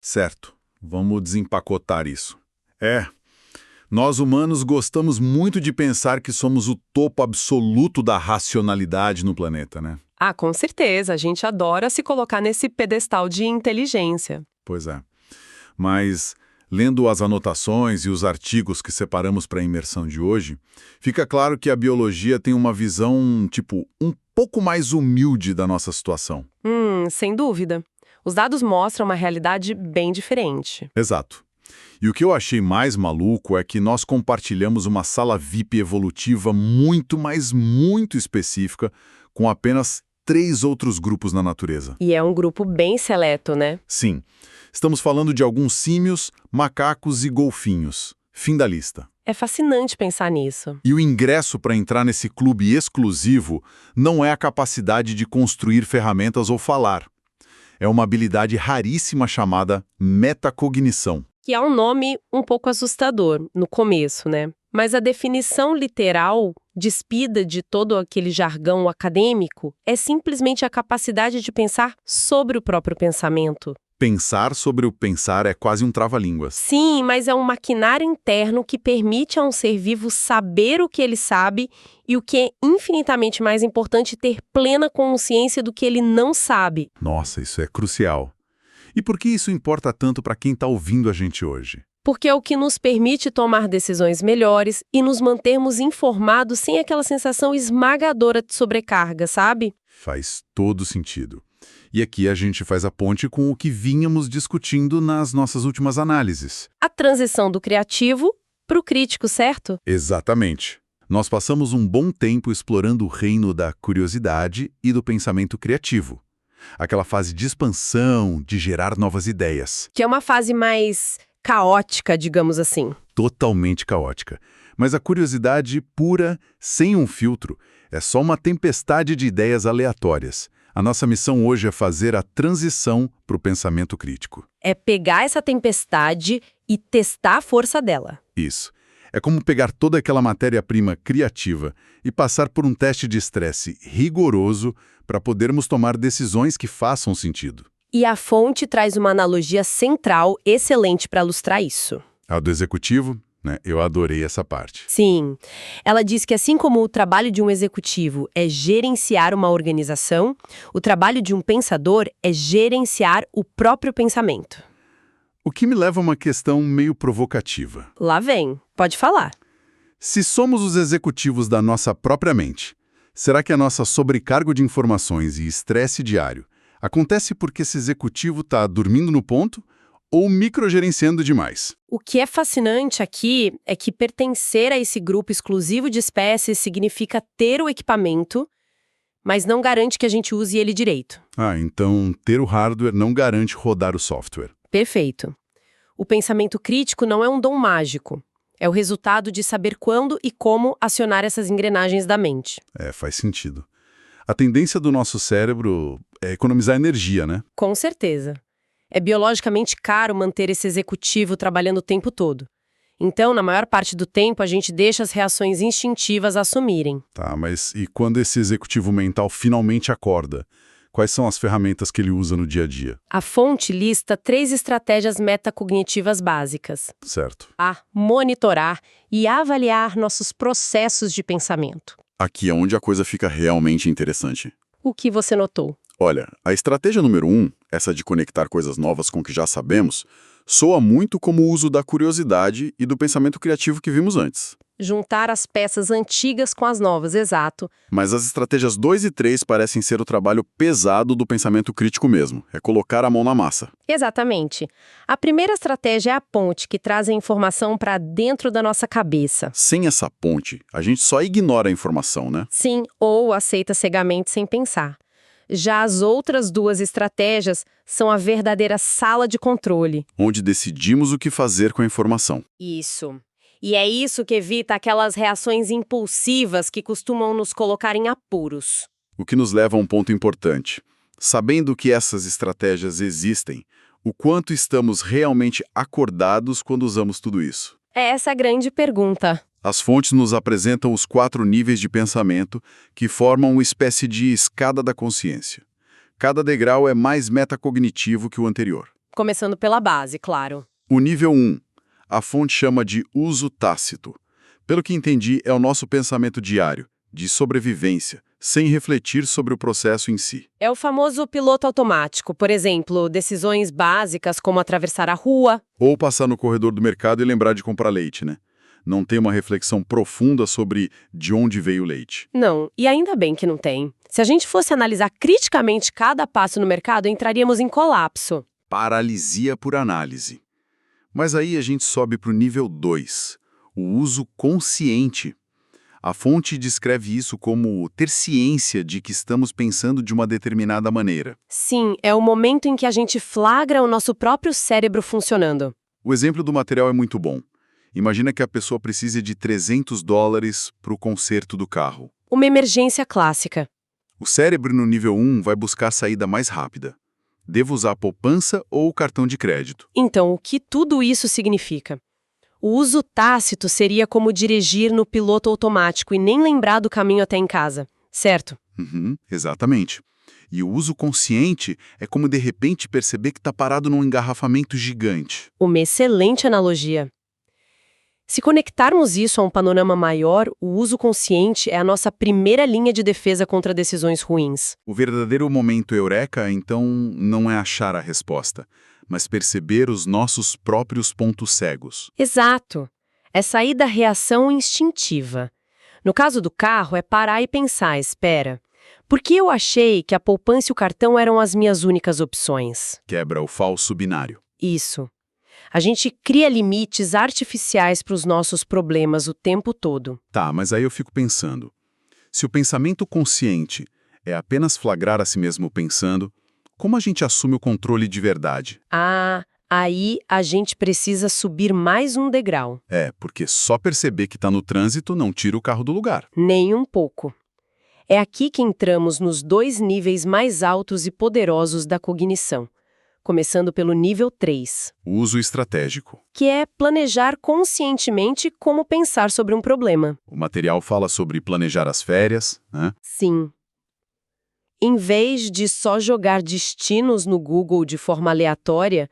Certo, vamos desempacotar isso. Nós humanos gostamos muito de pensar que somos o topo absoluto da racionalidade no planeta, né? Ah, com certeza, a gente adora se colocar nesse pedestal de inteligência. Pois é. Mas, lendo as anotações e os artigos que separamos para a imersão de hoje, fica claro que a biologia tem uma visão, um pouco mais humilde da nossa situação. Sem dúvida. Os dados mostram uma realidade bem diferente. Exato. E o que eu achei mais maluco é que nós compartilhamos uma sala VIP evolutiva muito, mas muito específica, com apenas 3 outros grupos na natureza. E é um grupo bem seleto, né? Sim, estamos falando de alguns símios, macacos e golfinhos. Fim da lista. É fascinante pensar nisso. E o ingresso para entrar nesse clube exclusivo não é a capacidade de construir ferramentas ou falar. É uma habilidade raríssima chamada metacognição. Que é um nome um pouco assustador no começo, né? Mas a definição literal, despida de todo aquele jargão acadêmico, é simplesmente a capacidade de pensar sobre o próprio pensamento. Pensar sobre o pensar é quase um trava-línguas. Sim, mas é um maquinário interno que permite a um ser vivo saber o que ele sabe e o que é infinitamente mais importante, ter plena consciência do que ele não sabe. Nossa, isso é crucial. E por que isso importa tanto para quem está ouvindo a gente hoje? Porque é o que nos permite tomar decisões melhores e nos mantermos informados sem aquela sensação esmagadora de sobrecarga, sabe? Faz todo sentido. E aqui a gente faz a ponte com o que vínhamos discutindo nas nossas últimas análises. A transição do criativo para o crítico, certo? Exatamente. Nós passamos um bom tempo explorando o reino da curiosidade e do pensamento criativo. Aquela fase de expansão, de gerar novas ideias. Que é uma fase mais caótica, digamos assim. Totalmente caótica. Mas a curiosidade pura, sem um filtro, é só uma tempestade de ideias aleatórias. A nossa missão hoje é fazer a transição para o pensamento crítico. É pegar essa tempestade e testar a força dela. Isso. É como pegar toda aquela matéria-prima criativa e passar por um teste de estresse rigoroso para podermos tomar decisões que façam sentido. E a fonte traz uma analogia central excelente para ilustrar isso. A do executivo, né? Eu adorei essa parte. Sim. Ela diz que assim como o trabalho de um executivo é gerenciar uma organização, o trabalho de um pensador é gerenciar o próprio pensamento. O que me leva a uma questão meio provocativa. Lá vem. Pode falar. Se somos os executivos da nossa própria mente, será que a nossa sobrecarga de informações e estresse diário acontece porque esse executivo está dormindo no ponto ou microgerenciando demais? O que é fascinante aqui é que pertencer a esse grupo exclusivo de espécies significa ter o equipamento, mas não garante que a gente use ele direito. Então ter o hardware não garante rodar o software. Perfeito. O pensamento crítico não é um dom mágico. É o resultado de saber quando e como acionar essas engrenagens da mente. Faz sentido. A tendência do nosso cérebro é economizar energia, né? Com certeza. É biologicamente caro manter esse executivo trabalhando o tempo todo. Então, na maior parte do tempo, a gente deixa as reações instintivas assumirem. Tá, mas e quando esse executivo mental finalmente acorda? Quais são as ferramentas que ele usa no dia a dia? A fonte lista 3 estratégias metacognitivas básicas. Certo. A. Monitorar e avaliar nossos processos de pensamento. Aqui é onde a coisa fica realmente interessante. O que você notou? Olha, a estratégia número 1, essa de conectar coisas novas com o que já sabemos, soa muito como o uso da curiosidade e do pensamento criativo que vimos antes. Juntar as peças antigas com as novas, exato. Mas as estratégias 2 e 3 parecem ser o trabalho pesado do pensamento crítico mesmo. É colocar a mão na massa. Exatamente. A primeira estratégia é a ponte, que traz a informação para dentro da nossa cabeça. Sem essa ponte, a gente só ignora a informação, né? Sim, ou aceita cegamente sem pensar. Já as outras 2 estratégias são a verdadeira sala de controle. Onde decidimos o que fazer com a informação. Isso. E é isso que evita aquelas reações impulsivas que costumam nos colocar em apuros. O que nos leva a um ponto importante. Sabendo que essas estratégias existem, o quanto estamos realmente acordados quando usamos tudo isso? É essa a grande pergunta. As fontes nos apresentam os 4 níveis de pensamento que formam uma espécie de escada da consciência. Cada degrau é mais metacognitivo que o anterior. Começando pela base, claro. O nível 1, a fonte chama de uso tácito. Pelo que entendi, é o nosso pensamento diário, de sobrevivência, sem refletir sobre o processo em si. É o famoso piloto automático, por exemplo, decisões básicas como atravessar a rua. Ou passar no corredor do mercado e lembrar de comprar leite, né? Não tem uma reflexão profunda sobre de onde veio o leite. Não, e ainda bem que não tem. Se a gente fosse analisar criticamente cada passo no mercado, entraríamos em colapso. Paralisia por análise. Mas aí a gente sobe para o nível 2, o uso consciente. A fonte descreve isso como ter ciência de que estamos pensando de uma determinada maneira. Sim, é o momento em que a gente flagra o nosso próprio cérebro funcionando. O exemplo do material é muito bom. Imagina que a pessoa precise de $300 para o conserto do carro. Uma emergência clássica. O cérebro no nível 1 vai buscar a saída mais rápida. Devo usar a poupança ou o cartão de crédito? Então, o que tudo isso significa? O uso tácito seria como dirigir no piloto automático e nem lembrar do caminho até em casa, certo? Exatamente. E o uso consciente é como de repente perceber que está parado num engarrafamento gigante. Uma excelente analogia. Se conectarmos isso a um panorama maior, o uso consciente é a nossa primeira linha de defesa contra decisões ruins. O verdadeiro momento eureka, então, não é achar a resposta, mas perceber os nossos próprios pontos cegos. Exato. É sair da reação instintiva. No caso do carro, é parar e pensar, espera. Por que eu achei que a poupança e o cartão eram as minhas únicas opções? Quebra o falso binário. Isso. A gente cria limites artificiais para os nossos problemas o tempo todo. Tá, mas aí eu fico pensando. Se o pensamento consciente é apenas flagrar a si mesmo pensando, como a gente assume o controle de verdade? Ah, aí a gente precisa subir mais um degrau. Porque só perceber que está no trânsito não tira o carro do lugar. Nem um pouco. É aqui que entramos nos 2 níveis mais altos e poderosos da cognição, começando pelo nível 3, O uso estratégico. que é planejar conscientemente como pensar sobre um problema. O material fala sobre planejar as férias, né? Sim. Em vez de só jogar destinos no Google de forma aleatória,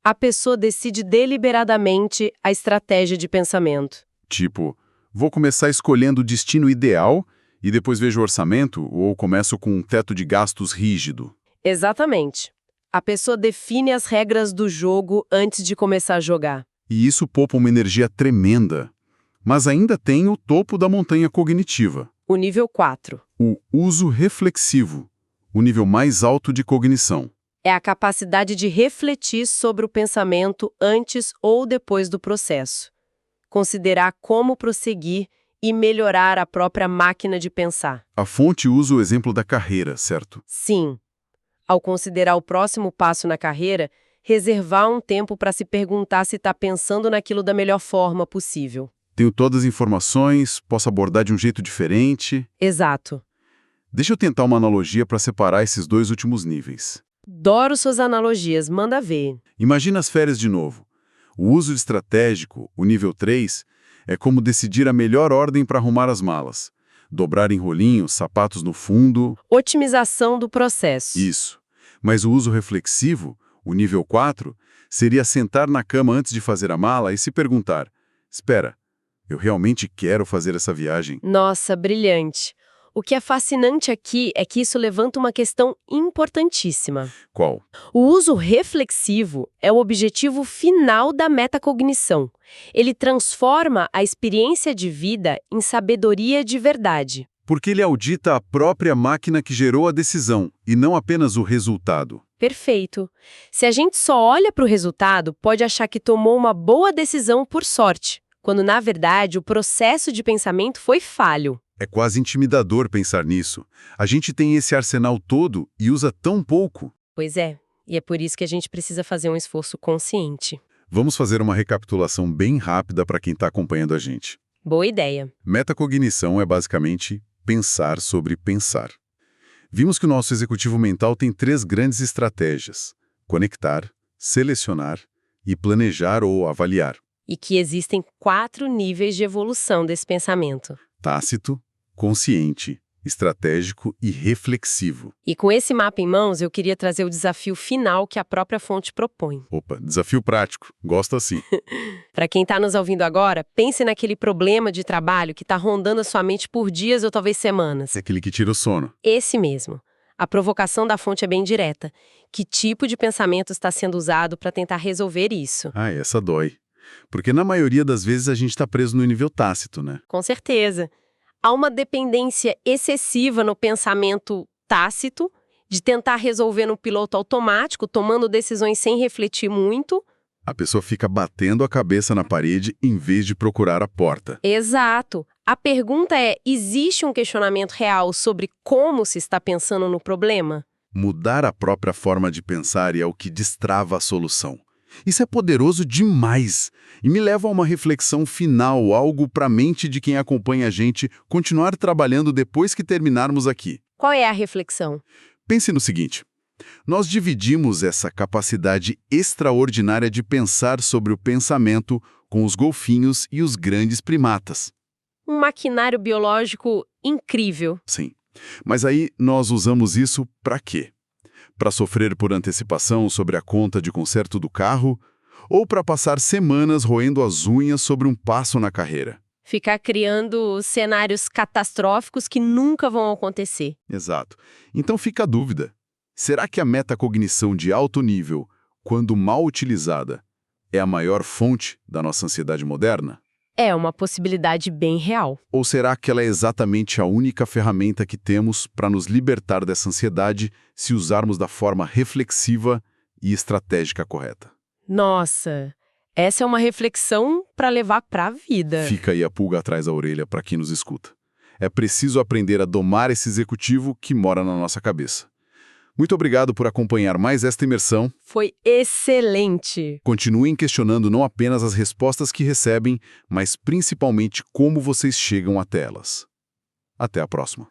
a pessoa decide deliberadamente a estratégia de pensamento. Tipo, vou começar escolhendo o destino ideal e depois vejo o orçamento ou começo com um teto de gastos rígido. Exatamente. A pessoa define as regras do jogo antes de começar a jogar. E isso poupa uma energia tremenda. Mas ainda tem o topo da montanha cognitiva, O nível 4 o uso reflexivo, o nível mais alto de cognição. é a capacidade de refletir sobre o pensamento antes ou depois do processo. Considerar como prosseguir e melhorar a própria máquina de pensar. A fonte usa o exemplo da carreira, certo? Sim. Ao considerar o próximo passo na carreira, reservar um tempo para se perguntar se está pensando naquilo da melhor forma possível. Tenho todas as informações, posso abordar de um jeito diferente. Exato. Deixa eu tentar uma analogia para separar esses 2 últimos níveis. Adoro suas analogias, manda ver. Imagina as férias de novo. O uso estratégico, o nível 3, é como decidir a melhor ordem para arrumar as malas. Dobrar em rolinhos, sapatos no fundo. Otimização do processo. Isso. Mas o uso reflexivo, o nível 4, seria sentar na cama antes de fazer a mala e se perguntar: espera, eu realmente quero fazer essa viagem? Nossa, brilhante. O que é fascinante aqui é que isso levanta uma questão importantíssima. Qual? O uso reflexivo é o objetivo final da metacognição. Ele transforma a experiência de vida em sabedoria de verdade. Porque ele audita a própria máquina que gerou a decisão, e não apenas o resultado. Perfeito. Se a gente só olha para o resultado, pode achar que tomou uma boa decisão por sorte, quando na verdade o processo de pensamento foi falho. É quase intimidador pensar nisso. A gente tem esse arsenal todo e usa tão pouco. Pois é, e é por isso que a gente precisa fazer um esforço consciente. Vamos fazer uma recapitulação bem rápida para quem está acompanhando a gente. Boa ideia. Metacognição é basicamente pensar sobre pensar. Vimos que o nosso executivo mental tem 3 grandes estratégias: conectar, selecionar e planejar ou avaliar. E que existem 4 níveis de evolução desse pensamento. Tácito, consciente, estratégico e reflexivo. E com esse mapa em mãos, eu queria trazer o desafio final que a própria fonte propõe. Opa, desafio prático. Gosto assim. Para quem está nos ouvindo agora, pense naquele problema de trabalho que está rondando a sua mente por dias ou talvez semanas. É aquele que tira o sono. Esse mesmo. A provocação da fonte é bem direta. Que tipo de pensamento está sendo usado para tentar resolver isso? Ah, essa dói. Porque na maioria das vezes a gente está preso no nível tácito, né? Com certeza. Há uma dependência excessiva no pensamento tácito, de tentar resolver no piloto automático, tomando decisões sem refletir muito. A pessoa fica batendo a cabeça na parede em vez de procurar a porta. Exato. A pergunta é, existe um questionamento real sobre como se está pensando no problema? Mudar a própria forma de pensar é o que destrava a solução. Isso é poderoso demais e me leva a uma reflexão final, algo para a mente de quem acompanha a gente continuar trabalhando depois que terminarmos aqui. Qual é a reflexão? Pense no seguinte: nós dividimos essa capacidade extraordinária de pensar sobre o pensamento com os golfinhos e os grandes primatas. Um maquinário biológico incrível. Sim. Mas aí nós usamos isso para quê? Para sofrer por antecipação sobre a conta de conserto do carro? Ou para passar semanas roendo as unhas sobre um passo na carreira? Ficar criando cenários catastróficos que nunca vão acontecer. Exato. Então fica a dúvida. Será que a metacognição de alto nível, quando mal utilizada, é a maior fonte da nossa ansiedade moderna? É uma possibilidade bem real. Ou será que ela é exatamente a única ferramenta que temos para nos libertar dessa ansiedade se usarmos da forma reflexiva e estratégica correta? Nossa, essa é uma reflexão para levar para a vida. Fica aí a pulga atrás da orelha para quem nos escuta. É preciso aprender a domar esse executivo que mora na nossa cabeça. Muito obrigado por acompanhar mais esta imersão. Foi excelente! Continuem questionando não apenas as respostas que recebem, mas principalmente como vocês chegam até elas. Até a próxima.